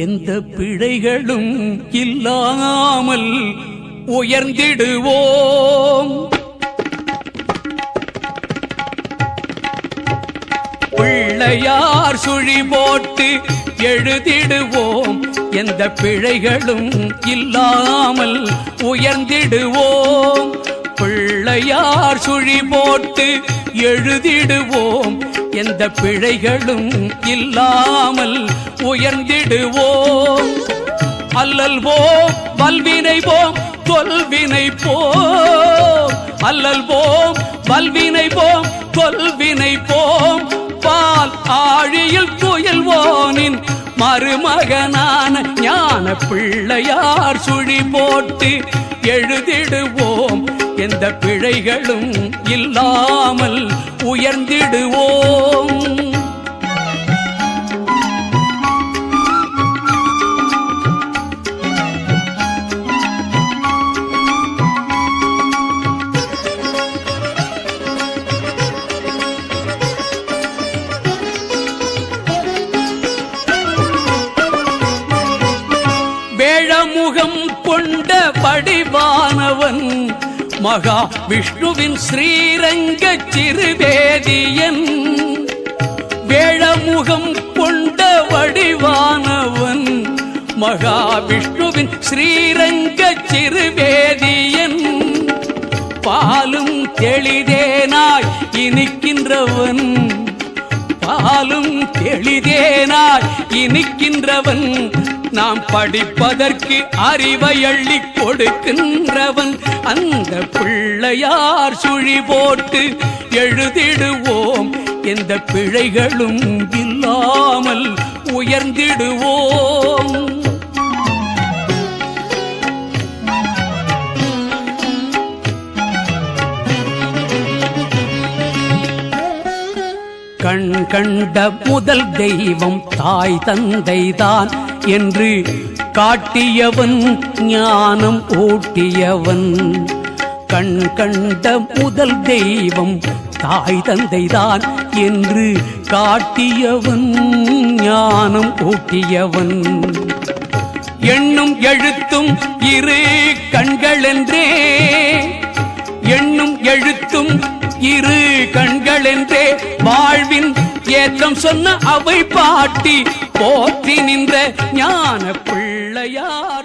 எந்த பிழைகளும் இல்லாமல் உயர்ந்திடுவோம். பிள்ளையார் சுழி போட்டு எழுதிடுவோம். எந்த பிழைகளும் இல்லாமல் உயர்ந்திடுவோம். பிள்ளையார் சுழி போட்டு எழுதிடுவோம். எந்த பிழைகளும் இல்லாமல் உயர்ந்திடுவோம். அல்லல் போம் வல்வினை போம் தொல்வினை போம். அல்லல் போம் வல்வினை போம் தொல்வினை போம். பால் ஆழியில் துயில்வோனின் மருமகனான ஞான பிள்ளையார் சுழி போட்டு எழுதிடுவோம். எந்த பிழைகளும் இல்லாமல் உயர்ந்திடுவோம். வேழமுகம் கொண்ட வடிவானவன் மகா விஷ்ணுவின் ஸ்ரீரங்க சிறுவேதியன். வேழமுகம் கொண்ட வடிவானவன் மகா விஷ்ணுவின் ஸ்ரீரங்க சிறுவேதியன். பாலும் தெளிதேனாய் இனிக்கின்றவன். பாலும் தெளிதேனாய் இனிக்கின்றவன். நாம் படிப்பதற்கு அறிவை அள்ளி கொடுக்கின்றவன். அந்த பிள்ளையார் சுழி போட்டு எழுதிடுவோம். எந்த பிழைகளும் இல்லாமல் உயர்ந்திடுவோம். கண் கண்ட முதல் தெய்வம் தாய் தந்தைதான் என்று காட்டியவன் ஞானம் ஊட்டியவன். கண் கண்ட முதல் தெய்வம் தாய் தந்தைதான் என்று காட்டியவன் ஞானம் ஊட்டியவன். எண்ணும் எழுத்தும் இரு கண்களென்றே. எண்ணும் எழுத்தும் இரு கண்களென்றே வாழ்வின் ஏற்றம் சொன்ன அவை பாட்டி போற்றி நின்ற ஞான பிள்ளையார்